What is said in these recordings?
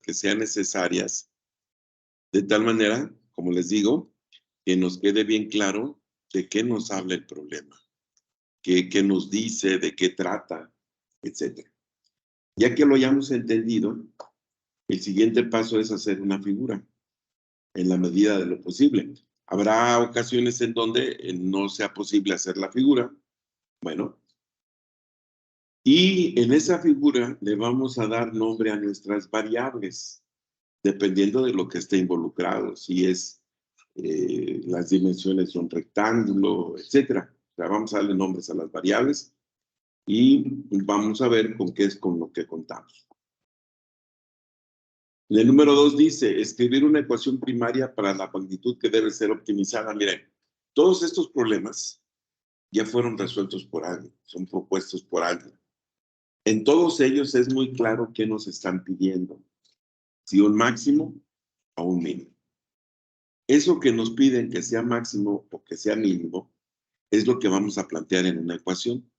que sean necesarias, de tal manera, como les digo, que nos quede bien claro de qué nos habla el problema, qué nos dice, de qué trata, etcétera. Ya que lo hayamos entendido, el siguiente paso es hacer una figura, en la medida de lo posible. Habrá ocasiones en donde no sea posible hacer la figura. Bueno, y en esa figura le vamos a dar nombre a nuestras variables, dependiendo de lo que esté involucrado, si es las dimensiones son rectángulo, etcétera. O sea, vamos a darle nombres a las variables y vamos a ver con qué es con lo que contamos. En el número 2 dice, escribir una ecuación primaria para la magnitud que debe ser optimizada. Miren, todos estos problemas ya fueron resueltos por alguien, son propuestos por alguien. En todos ellos es muy claro qué nos están pidiendo, si un máximo o un mínimo. Eso que nos piden que sea máximo o que sea mínimo es lo que vamos a plantear en una ecuación.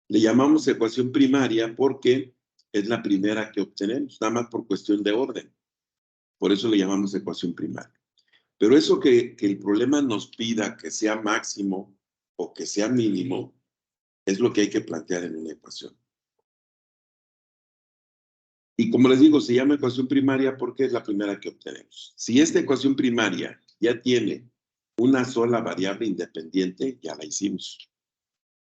Le llamamos ecuación primaria porque es la primera que obtenemos, nada más por cuestión de orden. Por eso le llamamos ecuación primaria. Pero eso que el problema nos pida que sea máximo o que sea mínimo es lo que hay que plantear en una ecuación. Y como les digo, se llama ecuación primaria porque es la primera que obtenemos. Si esta ecuación primaria ya tiene una sola variable independiente, ya la hicimos.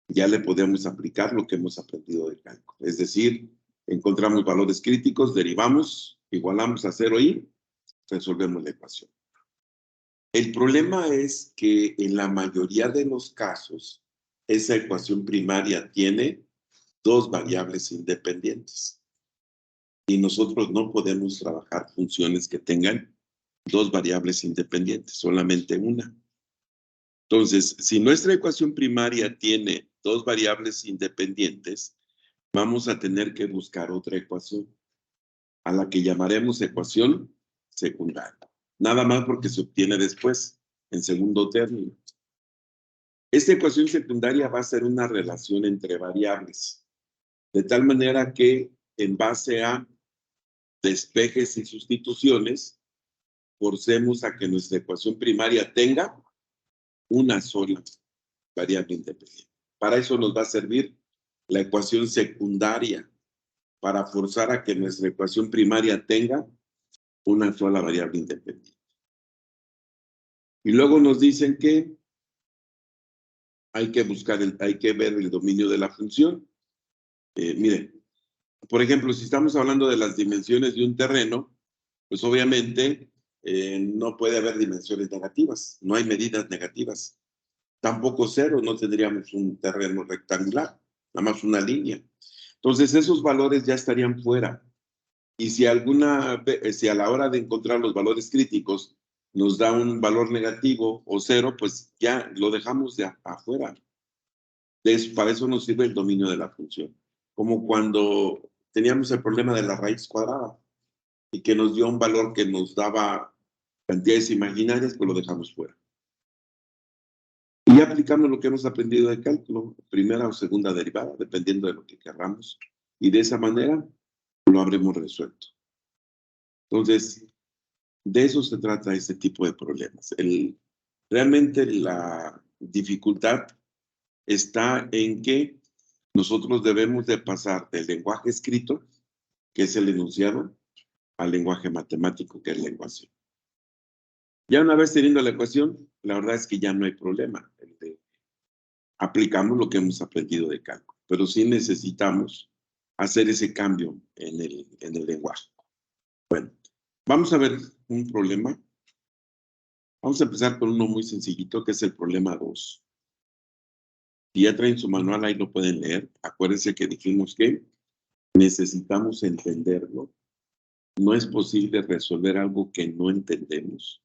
Ya le podemos aplicar lo que hemos aprendido de cálculo. Es decir, encontramos valores críticos, derivamos, igualamos a 0 y resolvemos la ecuación. El problema es que en la mayoría de los casos, esa ecuación primaria tiene dos variables independientes. Y nosotros no podemos trabajar funciones que tengan dos variables independientes, solamente una. Entonces, si nuestra ecuación primaria tiene dos variables independientes, vamos a tener que buscar otra ecuación, a la que llamaremos ecuación secundaria. Nada más porque se obtiene después, en segundo término. Esta ecuación secundaria va a ser una relación entre variables, de tal manera que en base a despejes y sustituciones, forcemos a que nuestra ecuación primaria tenga una sola variable independiente. Para eso nos va a servir la ecuación secundaria, para forzar a que nuestra ecuación primaria tenga una sola variable independiente. Y luego nos dicen que hay que ver el dominio de la función. Miren, por ejemplo, si estamos hablando de las dimensiones de un terreno, pues obviamente no puede haber dimensiones negativas, no hay medidas negativas. Tampoco cero, no tendríamos un terreno rectangular, nada más una línea. Entonces esos valores ya estarían fuera. Y si a la hora de encontrar los valores críticos nos da un valor negativo o cero, pues ya lo dejamos de afuera. Para eso nos sirve el dominio de la función. Como cuando teníamos el problema de la raíz cuadrada y que nos dio un valor que nos daba cantidades imaginarias, pues lo dejamos fuera. Y aplicamos lo que hemos aprendido de cálculo, primera o segunda derivada, dependiendo de lo que querramos. Y de esa manera lo habremos resuelto. Entonces, de eso se trata este tipo de problemas. Realmente la dificultad está en que nosotros debemos de pasar del lenguaje escrito, que es el enunciado, al lenguaje matemático, que es la ecuación. Ya una vez teniendo la ecuación, la verdad es que ya no hay problema. Aplicamos lo que hemos aprendido de cálculo, pero sí necesitamos hacer ese cambio en el lenguaje. Bueno, vamos a ver un problema. Vamos a empezar con uno muy sencillito, que es el problema 2. Si ya traen su manual, ahí lo pueden leer. Acuérdense que dijimos que necesitamos entenderlo. No es posible resolver algo que no entendemos.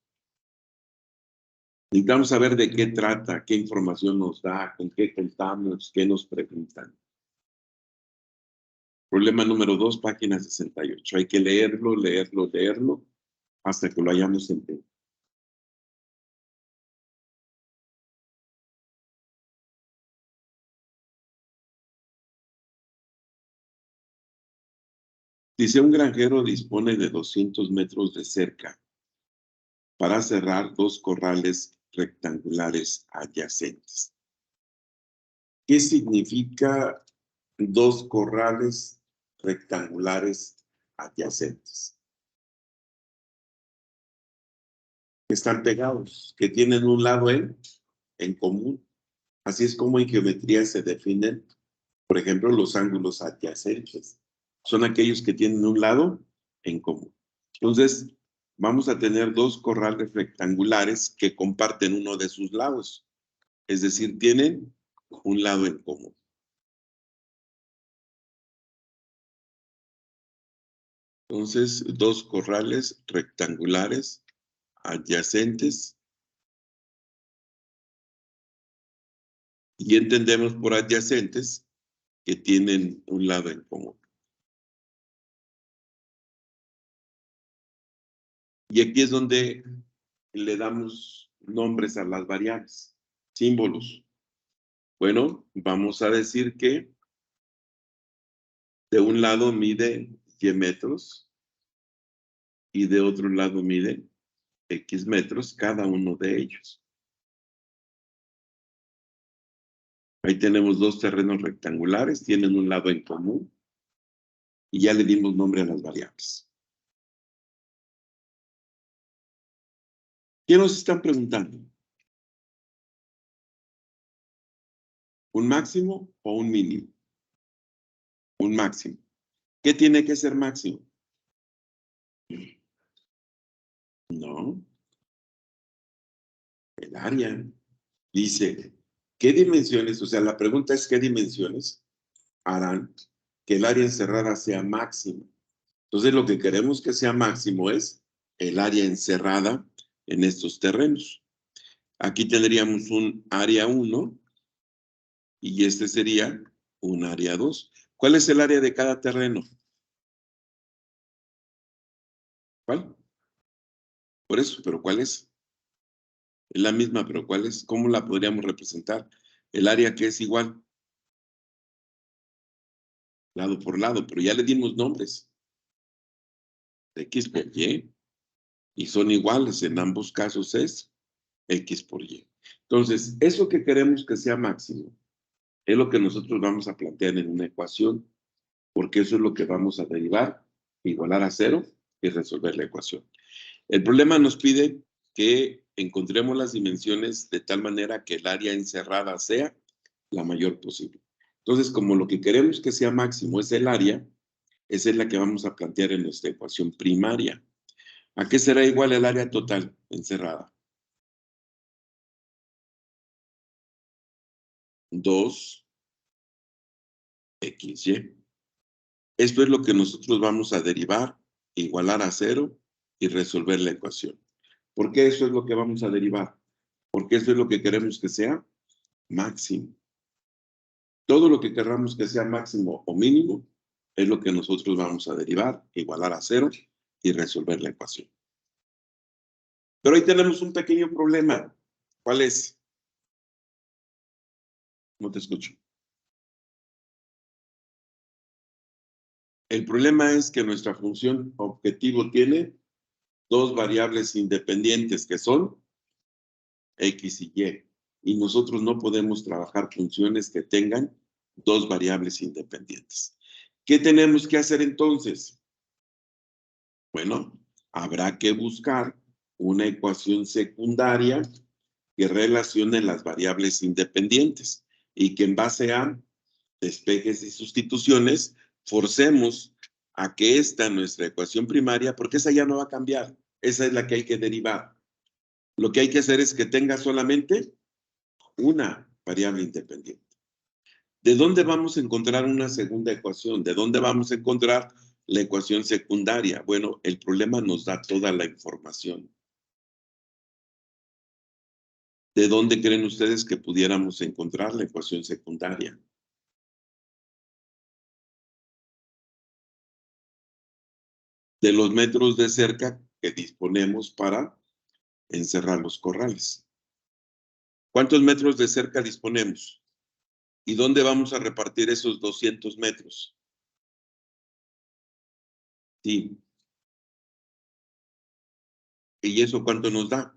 Necesitamos saber de qué trata, qué información nos da, con qué contamos, qué nos preguntan. Problema número 2, página 68. Hay que leerlo, leerlo, leerlo, hasta que lo hayamos entendido. Dice, un granjero dispone de 200 metros de cerca para cerrar 2 corrales rectangulares adyacentes. ¿Qué significa 2 corrales rectangulares adyacentes? Que están pegados, que tienen un lado en común. Así es como en geometría se definen, por ejemplo, los ángulos adyacentes. Son aquellos que tienen un lado en común. Entonces, vamos a tener 2 corrales rectangulares que comparten uno de sus lados. Es decir, tienen un lado en común. Entonces, 2 corrales rectangulares adyacentes. Y entendemos por adyacentes que tienen un lado en común. Y aquí es donde le damos nombres a las variables, símbolos. Bueno, vamos a decir que de un lado mide y metros y de otro lado mide x metros cada uno de ellos. Ahí tenemos 2 terrenos rectangulares, tienen un lado en común y ya le dimos nombre a las variables. ¿Qué nos están preguntando? ¿Un máximo o un mínimo? Un máximo. ¿Qué tiene que ser máximo? No, el área. Dice, ¿qué dimensiones? O sea, la pregunta es, ¿qué dimensiones harán que el área encerrada sea máxima? Entonces, lo que queremos que sea máximo es el área encerrada en estos terrenos. Aquí tendríamos un área 1 y este sería un área 2. ¿Cuál es el área de cada terreno? ¿Cuál? Por eso, pero ¿cuál es? Es la misma, pero ¿cuál es? ¿Cómo la podríamos representar? El área que es igual, lado por lado, pero ya le dimos nombres. X por Y. Y son iguales, en ambos casos es X por Y. Entonces, eso que queremos que sea máximo es lo que nosotros vamos a plantear en una ecuación, porque eso es lo que vamos a derivar, igualar a 0 y resolver la ecuación. El problema nos pide que encontremos las dimensiones de tal manera que el área encerrada sea la mayor posible. Entonces, como lo que queremos que sea máximo es el área, esa es la que vamos a plantear en nuestra ecuación primaria. ¿A qué será igual el área total encerrada? 2XY. Esto es lo que nosotros vamos a derivar, igualar a 0 y resolver la ecuación. ¿Por qué eso es lo que vamos a derivar? Porque eso es lo que queremos que sea máximo. Todo lo que queramos que sea máximo o mínimo es lo que nosotros vamos a derivar, igualar a 0 y resolver la ecuación. Pero ahí tenemos un pequeño problema. ¿Cuál es? No te escucho. El problema es que nuestra función objetivo tiene 2 variables independientes que son X y Y. Y nosotros no podemos trabajar funciones que tengan 2 variables independientes. ¿Qué tenemos que hacer entonces? Bueno, habrá que buscar una ecuación secundaria que relacione las variables independientes y que en base a despejes y sustituciones forcemos a que esta nuestra ecuación primaria, porque esa ya no va a cambiar, esa es la que hay que derivar. Lo que hay que hacer es que tenga solamente una variable independiente. ¿De dónde vamos a encontrar una segunda ecuación? ¿De dónde vamos a encontrar la ecuación secundaria? Bueno, el problema nos da toda la información. ¿De dónde creen ustedes que pudiéramos encontrar la ecuación secundaria? De los metros de cerca que disponemos para encerrar los corrales. ¿Cuántos metros de cerca disponemos? ¿Y dónde vamos a repartir esos 200 metros? Sí. ¿Y eso cuánto nos da?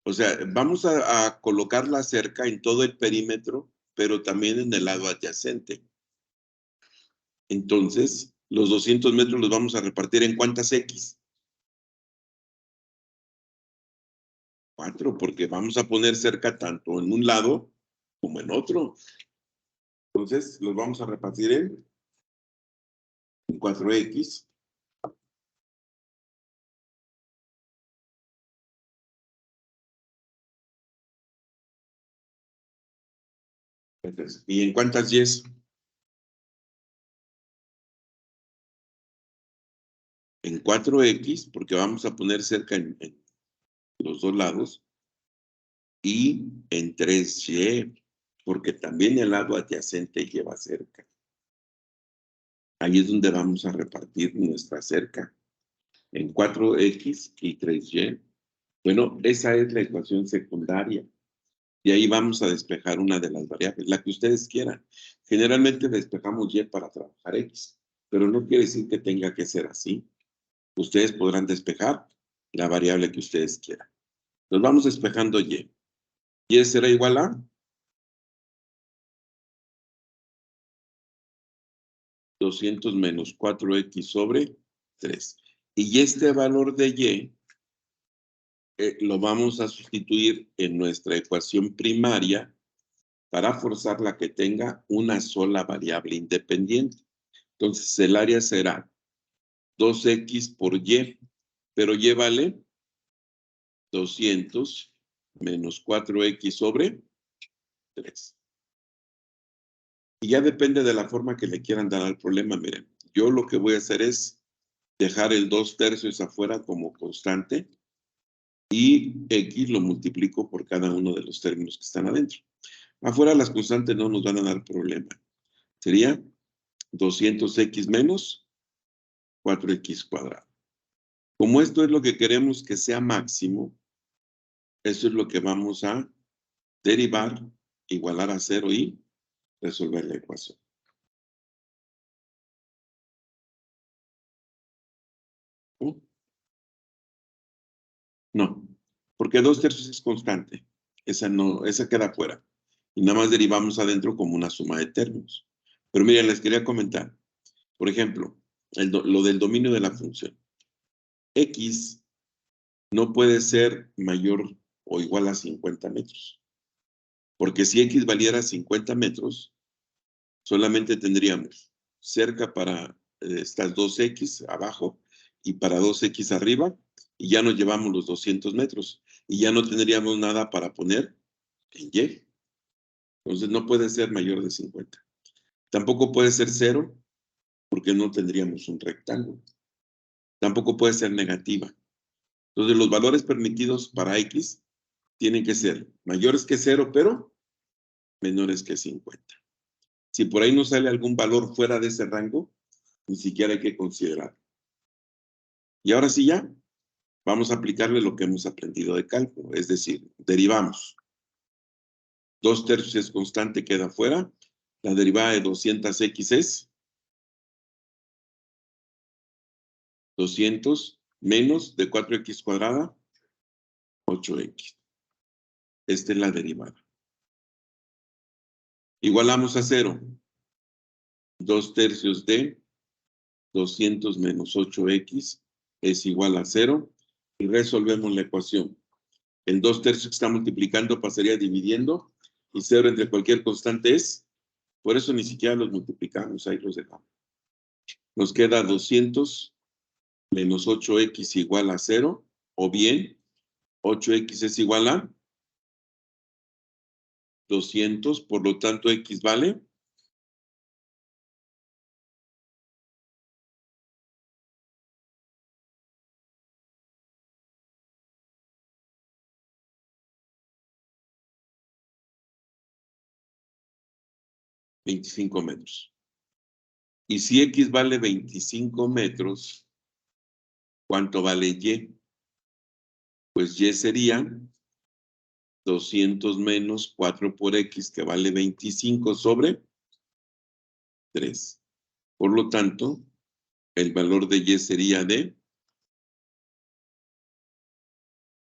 O sea, vamos a colocar la cerca en todo el perímetro, pero también en el lado adyacente. Entonces, los 200 metros los vamos a repartir en ¿cuántas X? 4, porque vamos a poner cerca tanto en un lado como en otro. Entonces, los vamos a repartir en 4X. Entonces, ¿y en cuántas Y? En 4X, porque vamos a poner cerca en los dos lados, y en 3Y, porque también el lado adyacente lleva cerca. Ahí es donde vamos a repartir nuestra cerca, en 4X y 3Y. Bueno, esa es la ecuación secundaria. Y ahí vamos a despejar una de las variables, la que ustedes quieran. Generalmente despejamos Y para trabajar X, pero no quiere decir que tenga que ser así. Ustedes podrán despejar la variable que ustedes quieran. Nos vamos despejando Y. Y será igual a 200 menos 4X sobre 3. Y este valor de Y lo vamos a sustituir en nuestra ecuación primaria para forzarla a que tenga una sola variable independiente. Entonces el área será 2X por Y, pero Y vale 200 menos 4X sobre 3. Y ya depende de la forma que le quieran dar al problema. Miren, yo lo que voy a hacer es dejar el 2/3 afuera como constante y X lo multiplico por cada uno de los términos que están adentro. Afuera las constantes no nos van a dar problema. Sería 200X menos 4X cuadrado. Como esto es lo que queremos que sea máximo, eso es lo que vamos a derivar, igualar a 0 y resolver la ecuación. No, porque 2/3 es constante. Esa no, esa queda fuera. Y nada más derivamos adentro como una suma de términos. Pero miren, les quería comentar. Por ejemplo, lo del dominio de la función. X no puede ser mayor o igual a 50 metros. Porque si X valiera 50 metros, solamente tendríamos cerca para estas 2X abajo y para 2X arriba, y ya nos llevamos los 200 metros. Y ya no tendríamos nada para poner en Y. Entonces no puede ser mayor de 50. Tampoco puede ser 0, porque no tendríamos un rectángulo. Tampoco puede ser negativa. Entonces los valores permitidos para X tienen que ser mayores que 0, pero menores que 50. Si por ahí nos sale algún valor fuera de ese rango, ni siquiera hay que considerarlo. Y ahora sí ya, vamos a aplicarle lo que hemos aprendido de cálculo, es decir, derivamos. 2/3 es constante, queda fuera. La derivada de 200X es 200 menos de 4X cuadrada, 8X. Esta es la derivada. Igualamos a 0. 2/3 de 200 menos 8X es igual a 0. Y resolvemos la ecuación. El 2/3 que está multiplicando pasaría dividiendo. Y 0 entre cualquier constante es. Por eso ni siquiera los multiplicamos, ahí los dejamos. Nos queda 200 menos 8X igual a 0. O bien, 8X es igual a 200, por lo tanto X vale 25 metros. Y si X vale 25 metros, ¿cuánto vale Y? Pues Y sería 200 menos 4 por X, que vale 25 sobre 3. Por lo tanto, el valor de Y sería de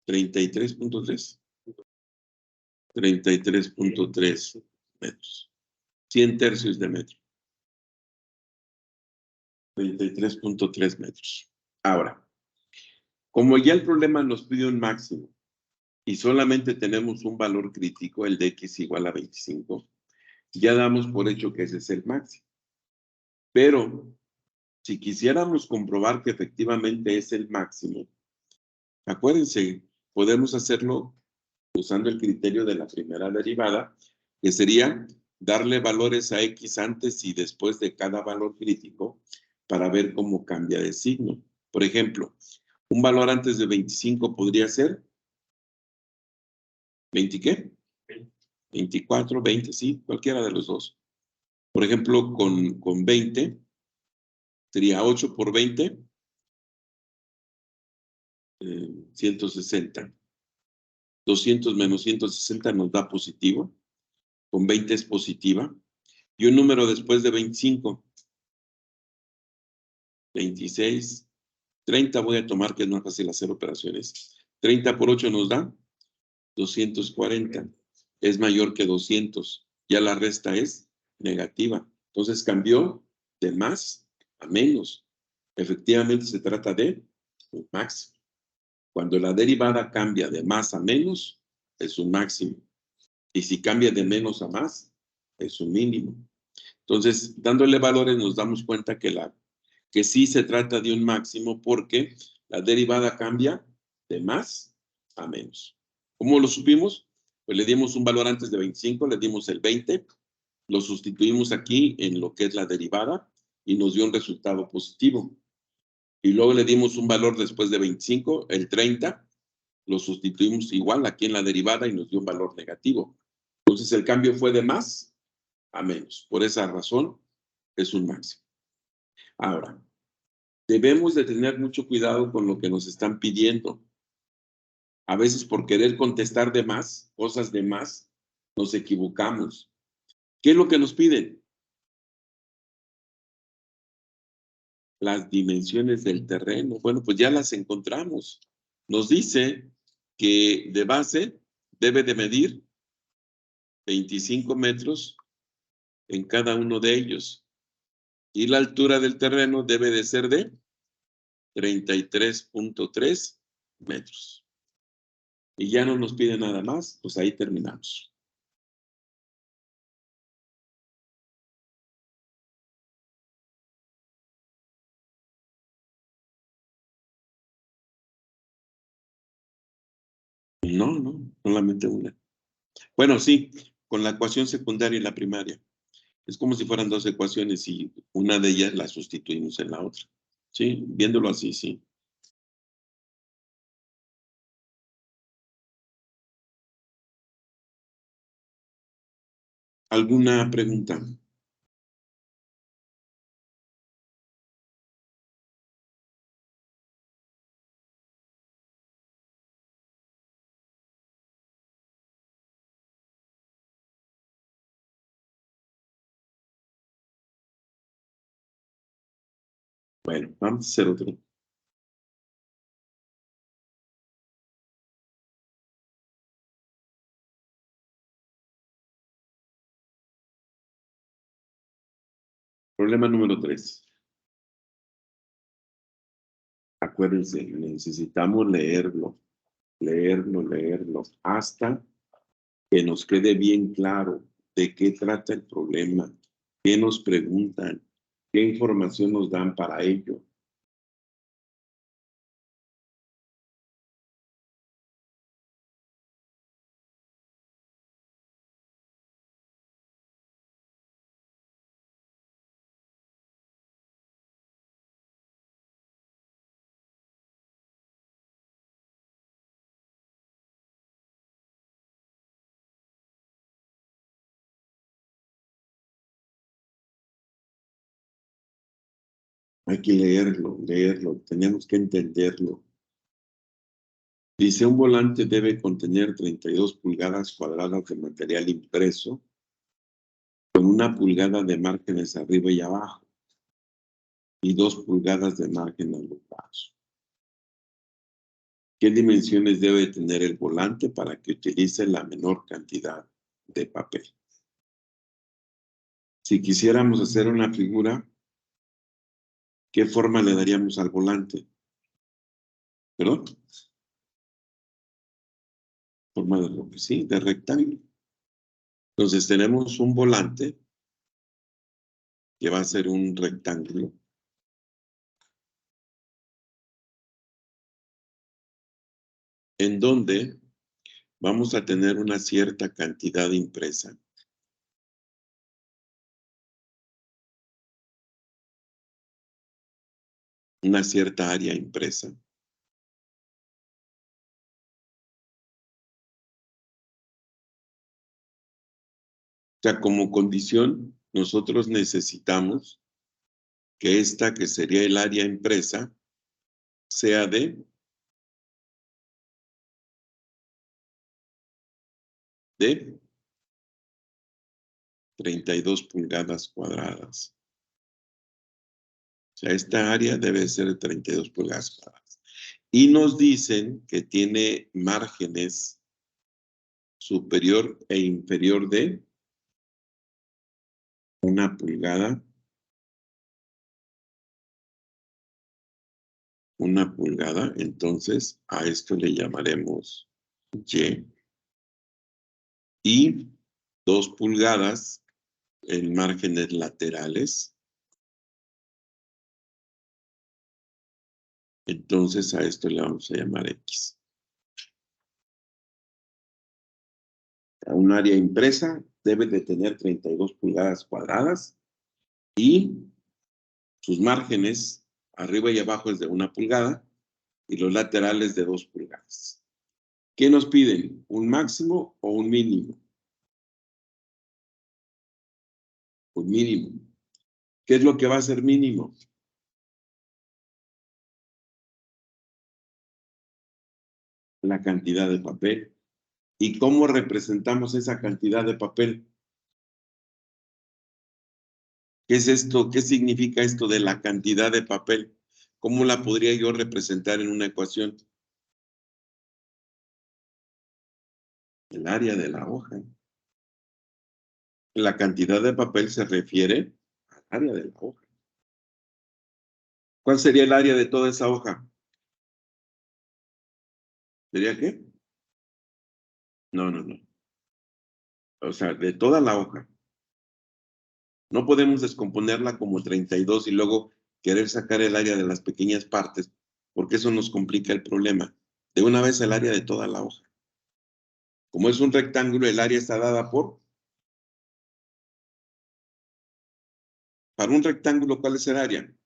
33.3. 33.3 metros. 100 tercios de metro. 33.3 metros. Ahora, como ya el problema nos pide un máximo y solamente tenemos un valor crítico, el de X igual a 25, ya damos por hecho que ese es el máximo. Pero, si quisiéramos comprobar que efectivamente es el máximo, acuérdense, podemos hacerlo usando el criterio de la primera derivada, que sería darle valores a X antes y después de cada valor crítico para ver cómo cambia de signo. Por ejemplo, un valor antes de 25 podría ser 20, ¿qué? 24, 20, sí, cualquiera de los dos. Por ejemplo, con 20 sería 8 por 20, 160. 200 menos 160 nos da positivo. Con 20 es positiva. Y un número después de 25, 26, 30 voy a tomar, que es más fácil hacer operaciones. 30 por 8 nos da 240. Es mayor que 200. Ya la resta es negativa. Entonces cambió de más a menos. Efectivamente se trata de un máximo. Cuando la derivada cambia de más a menos, es un máximo. Y si cambia de menos a más, es un mínimo. Entonces, dándole valores nos damos cuenta que sí se trata de un máximo porque la derivada cambia de más a menos. ¿Cómo lo supimos? Pues le dimos un valor antes de 25, le dimos el 20, lo sustituimos aquí en lo que es la derivada y nos dio un resultado positivo. Y luego le dimos un valor después de 25, el 30, lo sustituimos igual aquí en la derivada y nos dio un valor negativo. Entonces el cambio fue de más a menos. Por esa razón es un máximo. Ahora, debemos de tener mucho cuidado con lo que nos están pidiendo. A veces por querer contestar de más, cosas de más, nos equivocamos. ¿Qué es lo que nos piden? Las dimensiones del terreno. Bueno, pues ya las encontramos. Nos dice que de base debe de medir 25 metros en cada uno de ellos. Y la altura del terreno debe de ser de 33.3 metros. Y ya no nos pide nada más, pues ahí terminamos. No, solamente una. Bueno, sí, con la ecuación secundaria y la primaria. Es como si fueran dos ecuaciones y una de ellas la sustituimos en la otra. Sí, viéndolo así, sí. ¿Alguna pregunta? Bueno, vamos a hacer otro. Problema número 3. Acuérdense, necesitamos leerlo, hasta que nos quede bien claro de qué trata el problema, qué nos preguntan, qué información nos dan para ello. Hay que leerlo, tenemos que entenderlo. Dice, un volante debe contener 32 pulgadas cuadradas de material impreso con 1 pulgada de márgenes arriba y abajo. y 2 pulgadas de margen a los lados. ¿Qué dimensiones debe tener el volante para que utilice la menor cantidad de papel? Si quisiéramos hacer una figura, ¿qué forma le daríamos al volante? ¿Perdón? Forma de lo que sí, de rectángulo. Entonces tenemos un volante que va a ser un rectángulo. En donde vamos a tener una cierta cantidad impresa. Una cierta área impresa. O sea, como condición, nosotros necesitamos que esta, que sería el área impresa, sea de 32 pulgadas cuadradas. O sea, esta área debe ser de 32 pulgadas cuadradas. Y nos dicen que tiene márgenes superior e inferior de 1 pulgada. 1 pulgada, entonces a esto le llamaremos Y. Y 2 pulgadas en márgenes laterales. Entonces a esto le vamos a llamar X. Un área impresa debe de tener 32 pulgadas cuadradas y sus márgenes arriba y abajo es de 1 pulgada y los laterales de 2 pulgadas. ¿Qué nos piden? ¿Un máximo o un mínimo? Un mínimo. ¿Qué es lo que va a ser mínimo? La cantidad de papel. ¿Y cómo representamos esa cantidad de papel? ¿Qué es esto? ¿Qué significa esto de la cantidad de papel? ¿Cómo la podría yo representar en una ecuación? El área de la hoja. La cantidad de papel se refiere al área de la hoja. ¿Cuál sería el área de toda esa hoja? ¿Sería qué? No, no, no. O sea, de toda la hoja. No podemos descomponerla como 32 y luego querer sacar el área de las pequeñas partes, porque eso nos complica el problema. De una vez el área de toda la hoja. Como es un rectángulo, el área está dada por... Para un rectángulo, ¿cuál es el área?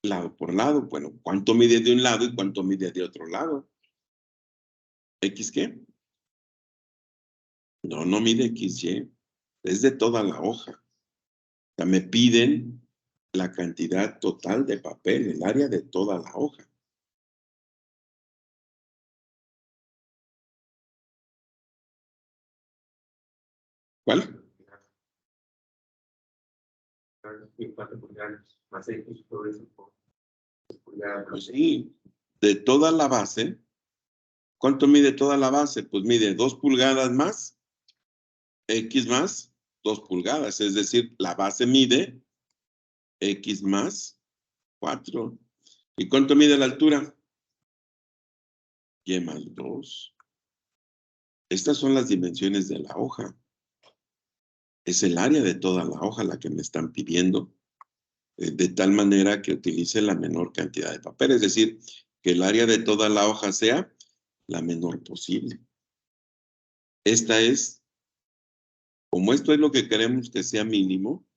Lado por lado. Bueno, ¿cuánto mide de un lado y cuánto mide de otro lado? ¿X qué? No, no mide XY. Es de toda la hoja. O sea, me piden la cantidad total de papel, el área de toda la hoja. ¿Cuál? 4 pulgadas, más X por eso, pues sí, de toda la base. ¿Cuánto mide toda la base? Pues mide 2 pulgadas más, X más 2 pulgadas. Es decir, la base mide X más 4. ¿Y cuánto mide la altura? Y más 2. Estas son las dimensiones de la hoja. Es el área de toda la hoja la que me están pidiendo, de tal manera que utilice la menor cantidad de papel. Es decir, que el área de toda la hoja sea la menor posible. Esta es, como esto es lo que queremos que sea mínimo,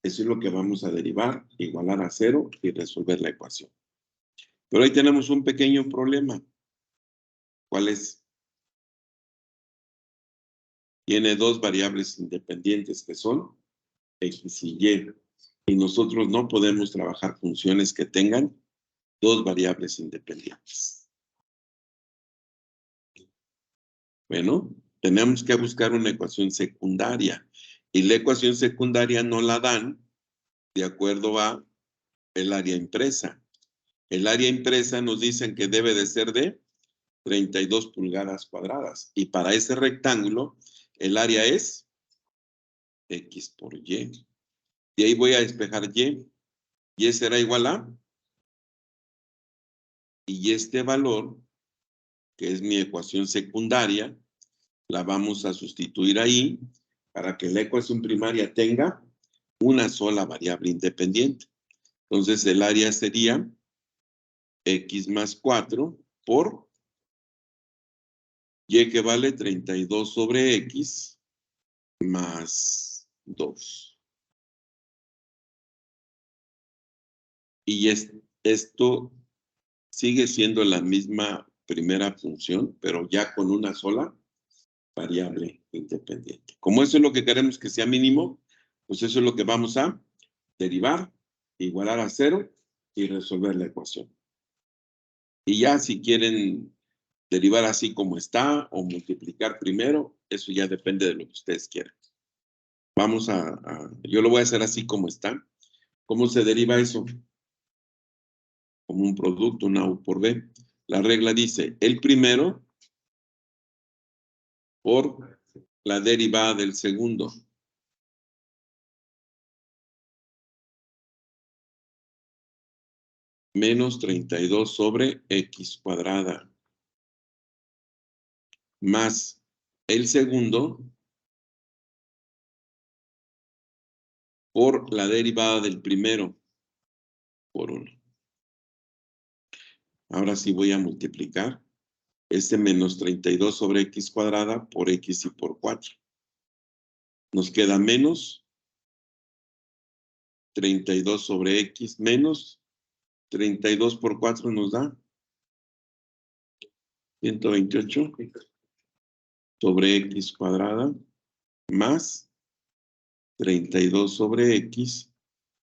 eso es lo que vamos a derivar, igualar a 0 y resolver la ecuación. Pero ahí tenemos un pequeño problema. ¿Cuál es? Tiene 2 variables independientes que son X y Y. Y nosotros no podemos trabajar funciones que tengan 2 variables independientes. Bueno, tenemos que buscar una ecuación secundaria. Y la ecuación secundaria no la dan de acuerdo a el área impresa. El área impresa nos dicen que debe de ser de 32 pulgadas cuadradas. Y para ese rectángulo, el área es X por Y. Y ahí voy a despejar Y. Y será igual a. Y este valor, que es mi ecuación secundaria, la vamos a sustituir ahí para que la ecuación primaria tenga una sola variable independiente. Entonces el área sería X más 4 por Y, que vale 32 sobre X más 2. Y esto sigue siendo la misma primera función, pero ya con una sola variable independiente. Como eso es lo que queremos que sea mínimo, pues eso es lo que vamos a derivar, igualar a 0 y resolver la ecuación. Y ya si quieren derivar así como está o multiplicar primero, eso ya depende de lo que ustedes quieran. Vamos yo lo voy a hacer así como está. ¿Cómo se deriva eso? Como un producto, una U por B. La regla dice, el primero por la derivada del segundo. Menos 32 sobre X cuadrada. Más el segundo por la derivada del primero por 1. Ahora sí voy a multiplicar este menos 32 sobre X cuadrada por X y por 4. Nos queda menos 32 sobre X menos 32 por 4 nos da 128 sobre X cuadrada más 32 sobre X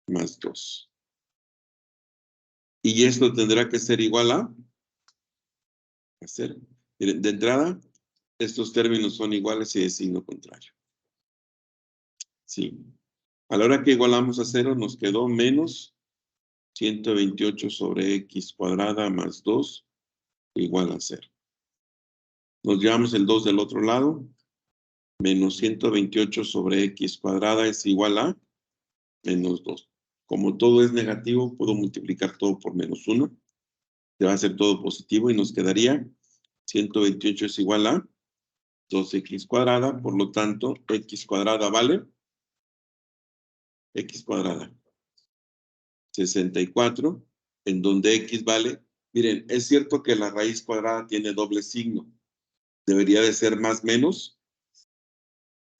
más 2. Y esto tendrá que ser igual a 0. Miren, de entrada, estos términos son iguales y de signo contrario. Sí. A la hora que igualamos a 0, nos quedó menos 128 sobre X cuadrada más 2 igual a 0. Nos llevamos el 2 del otro lado. Menos 128 sobre X cuadrada es igual a menos 2. Como todo es negativo, puedo multiplicar todo por menos 1. Se va a hacer todo positivo y nos quedaría 128 es igual a 2x cuadrada. Por lo tanto, X cuadrada vale X cuadrada 64, en donde X vale. Miren, es cierto que la raíz cuadrada tiene doble signo. Debería de ser más menos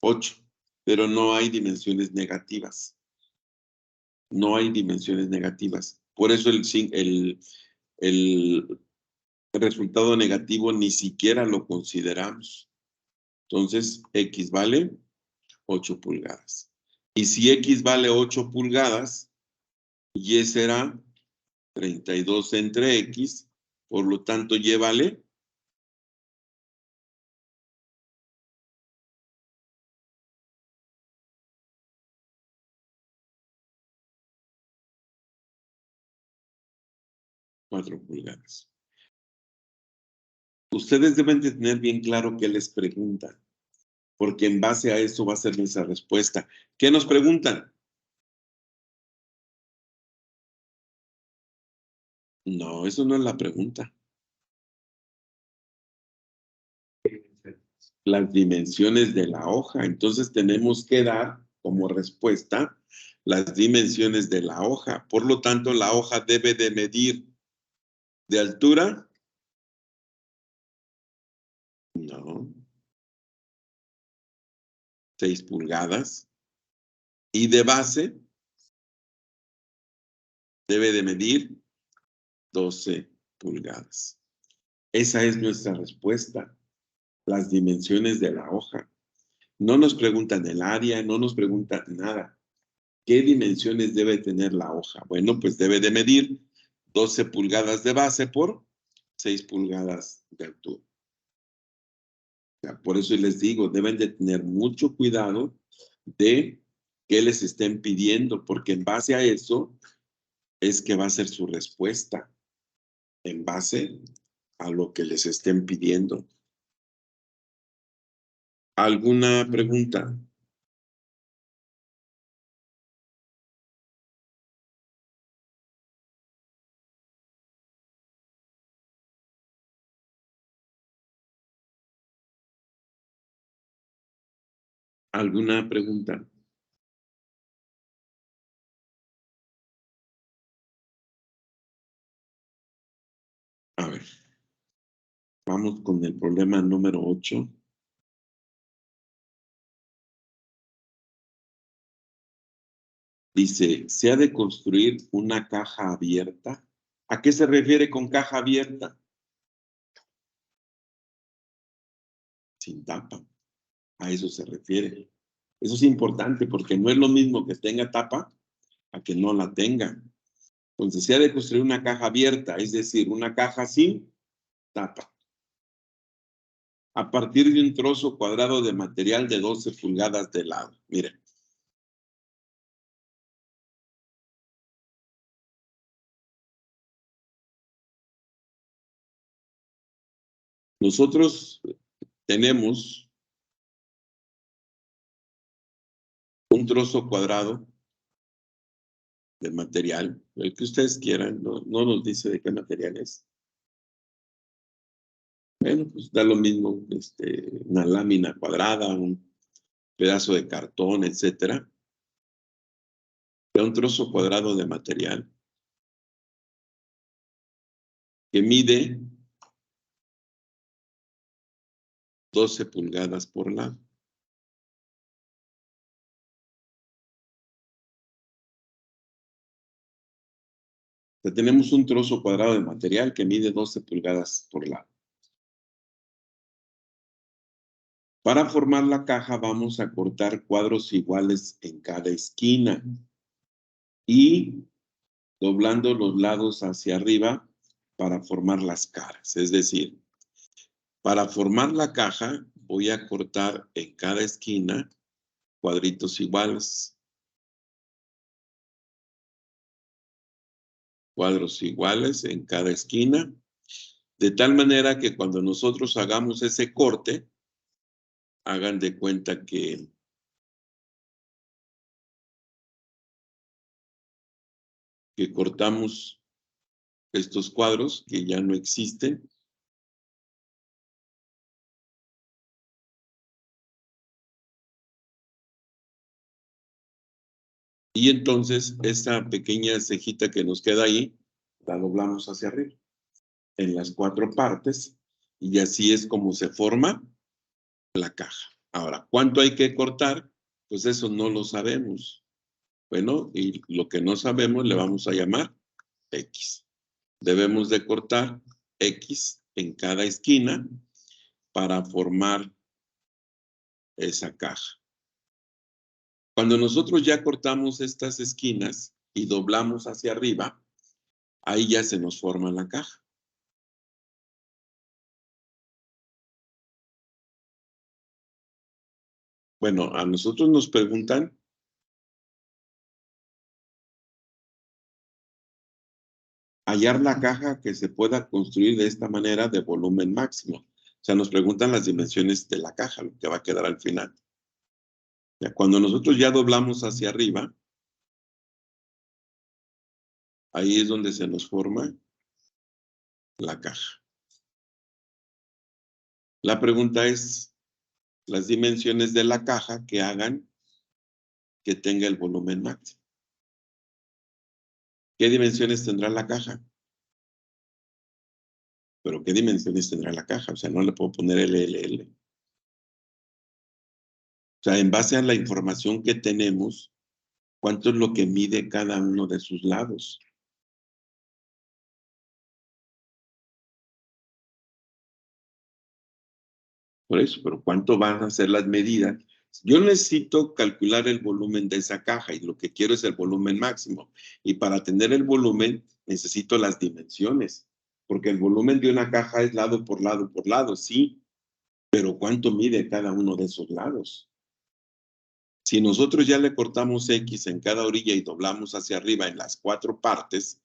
8, pero no hay dimensiones negativas. No hay dimensiones negativas. Por eso el resultado negativo ni siquiera lo consideramos. Entonces, X vale 8 pulgadas. Y si X vale 8 pulgadas, Y será 32 entre X, por lo tanto, Y vale 4 pulgadas. Ustedes deben de tener bien claro qué les preguntan, porque en base a eso va a ser nuestra respuesta. ¿Qué nos preguntan? No, eso no es la pregunta. Las dimensiones de la hoja. Entonces tenemos que dar como respuesta las dimensiones de la hoja. Por lo tanto, la hoja debe de medir de altura. No. 6 pulgadas. Y de base debe de medir 12 pulgadas. Esa es nuestra respuesta. Las dimensiones de la hoja. No nos preguntan el área, no nos preguntan nada. ¿Qué dimensiones debe tener la hoja? Bueno, pues debe de medir 12 pulgadas de base por 6 pulgadas de altura. O sea, por eso les digo, deben de tener mucho cuidado de qué les estén pidiendo, porque en base a eso es que va a ser su respuesta, en base a lo que les estén pidiendo. ¿Alguna pregunta? ¿Alguna pregunta? A ver, vamos con el problema número 8. Dice, ¿se ha de construir una caja abierta? ¿A qué se refiere con caja abierta? Sin tapa. A eso se refiere. Eso es importante porque no es lo mismo que tenga tapa a que no la tenga. Entonces, se ha de construir una caja abierta, es decir, una caja sin tapa, a partir de un trozo cuadrado de material de 12 pulgadas de lado. Miren. Nosotros tenemos un trozo cuadrado de material, el que ustedes quieran, no nos dice de qué material es. Bueno, pues da lo mismo, una lámina cuadrada, un pedazo de cartón, etcétera. Da un trozo cuadrado de material que mide 12 pulgadas por lado. O sea, tenemos un trozo cuadrado de material que mide 12 pulgadas por lado. Para formar la caja vamos a cortar cuadros iguales en cada esquina y doblando los lados hacia arriba para formar las caras. Es decir, para formar la caja voy a cortar en cada esquina cuadritos iguales. Cuadros iguales en cada esquina, de tal manera que cuando nosotros hagamos ese corte, hagan de cuenta que cortamos estos cuadros que ya no existen. Y entonces esta pequeña cejita que nos queda ahí, la doblamos hacia arriba, en las 4 partes, y así es como se forma la caja. Ahora, ¿cuánto hay que cortar? Pues eso no lo sabemos. Bueno, y lo que no sabemos le vamos a llamar X. Debemos de cortar X en cada esquina para formar esa caja. Cuando nosotros ya cortamos estas esquinas y doblamos hacia arriba, ahí ya se nos forma la caja. Bueno, a nosotros nos preguntan hallar la caja que se pueda construir de esta manera de volumen máximo. O sea, nos preguntan las dimensiones de la caja, lo que va a quedar al final. Ya, cuando nosotros ya doblamos hacia arriba, ahí es donde se nos forma la caja. La pregunta es las dimensiones de la caja que hagan que tenga el volumen máximo. ¿Qué dimensiones tendrá la caja? Pero ¿qué dimensiones tendrá la caja? O sea, no le puedo poner LLL. O sea, en base a la información que tenemos, ¿cuánto es lo que mide cada uno de sus lados? Por eso, pero ¿cuánto van a ser las medidas? Yo necesito calcular el volumen de esa caja y lo que quiero es el volumen máximo. Y para tener el volumen necesito las dimensiones, porque el volumen de una caja es lado por lado por lado, sí, pero ¿cuánto mide cada uno de esos lados? Si nosotros ya le cortamos X en cada orilla y doblamos hacia arriba en las 4 partes,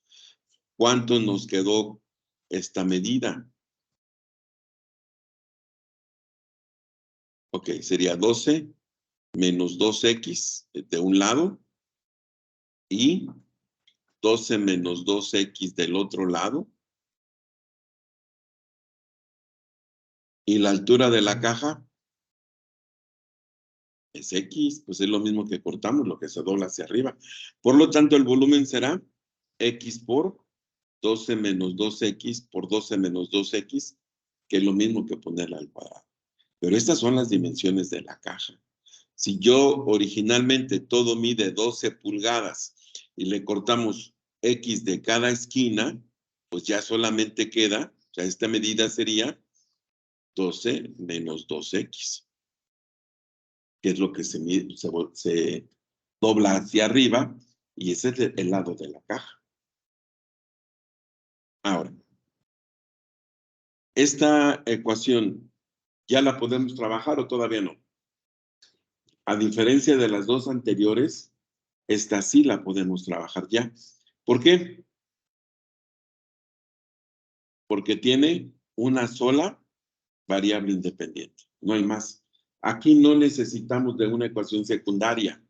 ¿cuánto nos quedó esta medida? Ok, sería 12 menos 2X de un lado y 12 menos 2X del otro lado. ¿Y la altura de la caja? Es X, pues es lo mismo que cortamos, lo que se dobla hacia arriba. Por lo tanto, el volumen será X por 12 menos 2X por 12 menos 2X, que es lo mismo que ponerla al cuadrado. Pero estas son las dimensiones de la caja. Si yo originalmente todo mide 12 pulgadas y le cortamos X de cada esquina, pues ya solamente queda, o sea, esta medida sería 12 menos 2X, que es lo que se dobla hacia arriba, y ese es el lado de la caja. Ahora, esta ecuación, ¿ya la podemos trabajar o todavía no? A diferencia de las dos anteriores, esta sí la podemos trabajar ya. ¿Por qué? Porque tiene una sola variable independiente, no hay más. Aquí no necesitamos de una ecuación secundaria.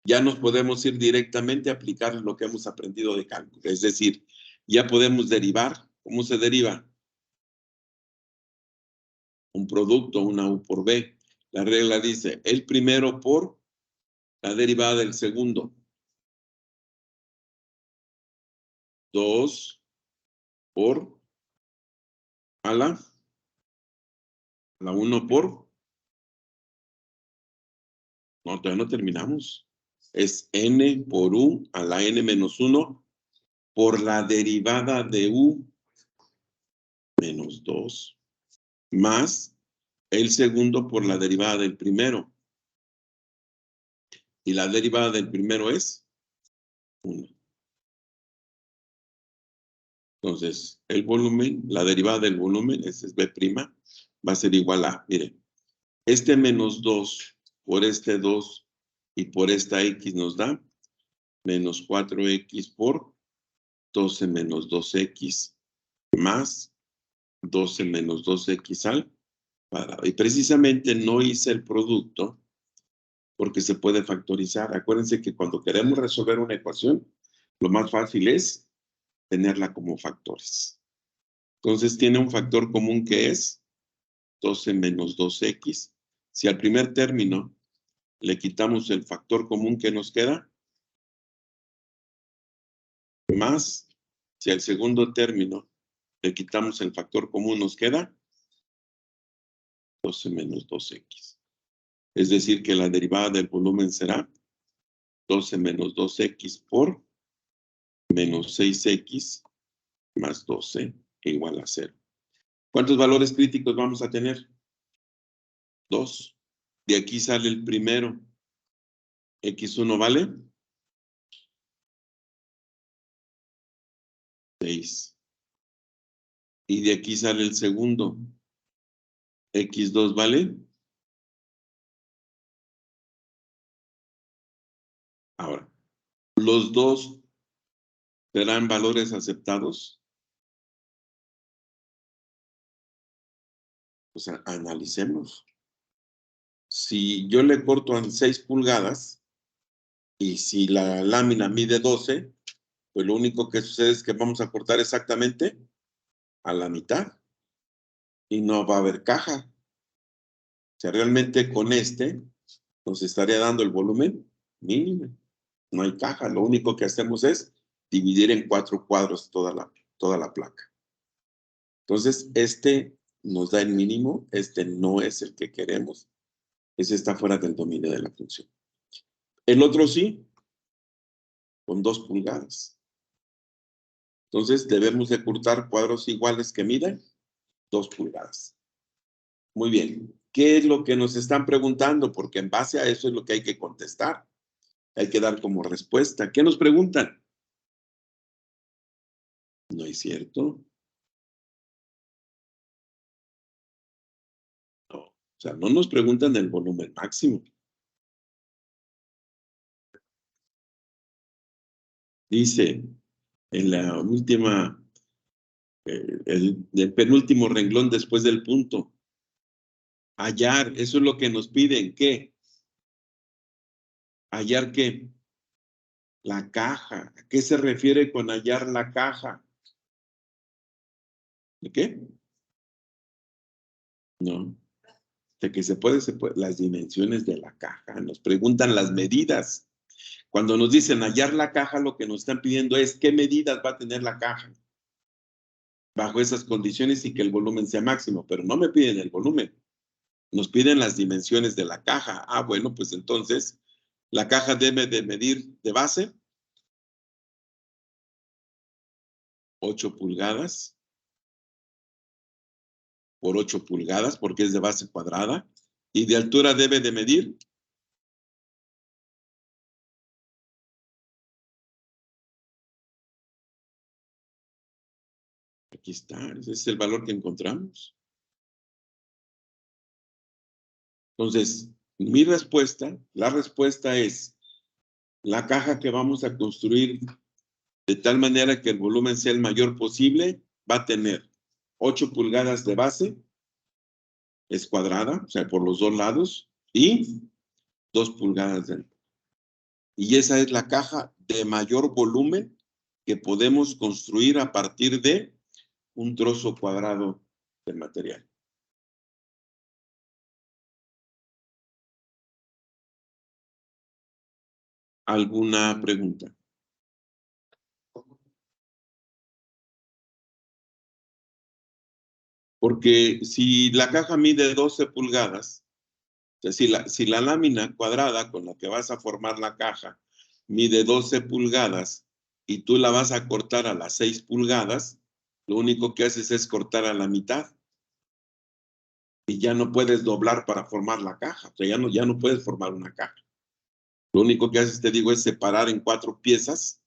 Ya nos podemos ir directamente a aplicar lo que hemos aprendido de cálculo. Es decir, ya podemos derivar. ¿Cómo se deriva? Un producto, una U por B. La regla dice, el primero por la derivada del segundo. 2 por a la 1 por, no, todavía no terminamos. Es n por u a la n menos 1 por la derivada de u menos 2 más el segundo por la derivada del primero. Y la derivada del primero es 1. Entonces, el volumen, la derivada del volumen, ese es B', va a ser igual a, mire, este menos 2 por este 2 y por esta X nos da menos 4X por 12 menos 2X más 12 menos 2X al cuadrado. Y precisamente no hice el producto porque se puede factorizar. Acuérdense que cuando queremos resolver una ecuación, lo más fácil es tenerla como factores. Entonces tiene un factor común que es 12 menos 2X. Si al primer término le quitamos el factor común que nos queda, más, si al segundo término le quitamos el factor común, nos queda 12 menos 2X. Es decir, que la derivada del volumen será 12 menos 2X por menos 6X más 12 igual a 0. ¿Cuántos valores críticos vamos a tener? 2. De aquí sale el primero. X1 vale 6. Y de aquí sale el segundo. X2 vale. Ahora, los dos serán valores aceptados. O sea, analicemos. Si yo le corto en 6 pulgadas y si la lámina mide 12, pues lo único que sucede es que vamos a cortar exactamente a la mitad y no va a haber caja. O sea, realmente con este nos estaría dando el volumen mínimo. No hay caja, lo único que hacemos es dividir en 4 cuadros toda la placa. Entonces, este nos da el mínimo, este no es el que queremos. Ese está fuera del dominio de la función. El otro sí, con 2 pulgadas. Entonces, debemos de cortar cuadros iguales que midan 2 pulgadas. Muy bien. ¿Qué es lo que nos están preguntando? Porque en base a eso es lo que hay que contestar. Hay que dar como respuesta. ¿Qué nos preguntan? No es cierto. No. O sea, no nos preguntan el volumen máximo. Dice en la última, el penúltimo renglón después del punto. Hallar, eso es lo que nos piden. ¿Qué? ¿Hallar qué? La caja. ¿A qué se refiere con hallar la caja? ¿De qué? No. De que se puede, las dimensiones de la caja. Nos preguntan las medidas. Cuando nos dicen hallar la caja, lo que nos están pidiendo es qué medidas va a tener la caja bajo esas condiciones y que el volumen sea máximo. Pero no me piden el volumen. Nos piden las dimensiones de la caja. Ah, bueno, pues entonces la caja debe de medir de base 8 pulgadas por 8 pulgadas, porque es de base cuadrada, y de altura debe de medir. Aquí está, ese es el valor que encontramos. Entonces, mi respuesta, la respuesta es la caja que vamos a construir de tal manera que el volumen sea el mayor posible, va a tener 8 pulgadas de base, es cuadrada, o sea, por los dos lados, y 2 pulgadas de altura. Y esa es la caja de mayor volumen que podemos construir a partir de un trozo cuadrado de material. ¿Alguna pregunta? Porque si la caja mide 12 pulgadas, o sea, si la lámina cuadrada con la que vas a formar la caja mide 12 pulgadas y tú la vas a cortar a las 6 pulgadas, lo único que haces es cortar a la mitad y ya no puedes doblar para formar la caja. O sea, ya no puedes formar una caja. Lo único que haces, te digo, es separar en 4 piezas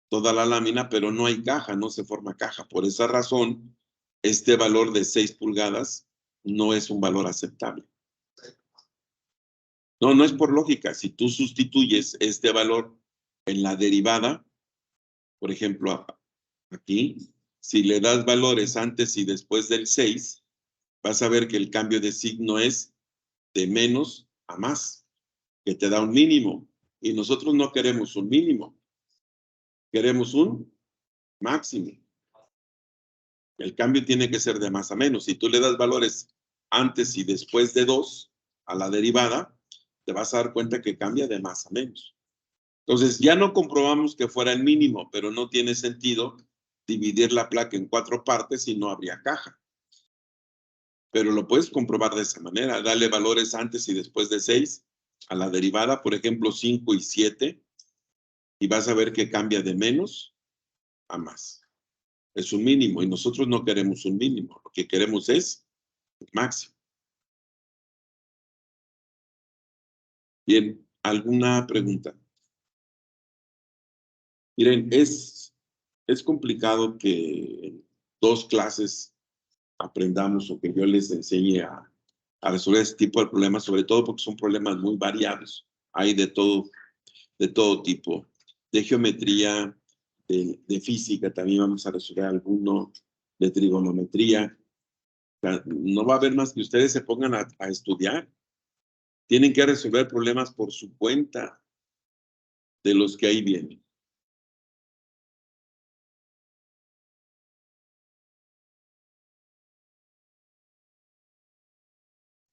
toda la lámina, pero no hay caja, no se forma caja. Por esa razón, este valor de 6 pulgadas no es un valor aceptable. No, no es por lógica. Si tú sustituyes este valor en la derivada, por ejemplo, aquí, si le das valores antes y después del 6, vas a ver que el cambio de signo es de menos a más, que te da un mínimo. Y nosotros no queremos un mínimo, queremos un máximo. El cambio tiene que ser de más a menos. Si tú le das valores antes y después de 2 a la derivada, te vas a dar cuenta que cambia de más a menos. Entonces, ya no comprobamos que fuera el mínimo, pero no tiene sentido dividir la placa en 4 partes y no habría caja. Pero lo puedes comprobar de esa manera. Dale valores antes y después de 6 a la derivada, por ejemplo, 5 y 7, y vas a ver que cambia de menos a más. Es un mínimo y nosotros no queremos un mínimo. Lo que queremos es el máximo. Bien, ¿alguna pregunta? Miren, es complicado que en 2 clases aprendamos o que yo les enseñe a resolver este tipo de problemas, sobre todo porque son problemas muy variados. Hay de todo tipo, de geometría, de física, también vamos a resolver alguno, de trigonometría. O sea, no va a haber más que ustedes se pongan a estudiar. Tienen que resolver problemas por su cuenta de los que ahí vienen.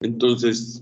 Entonces,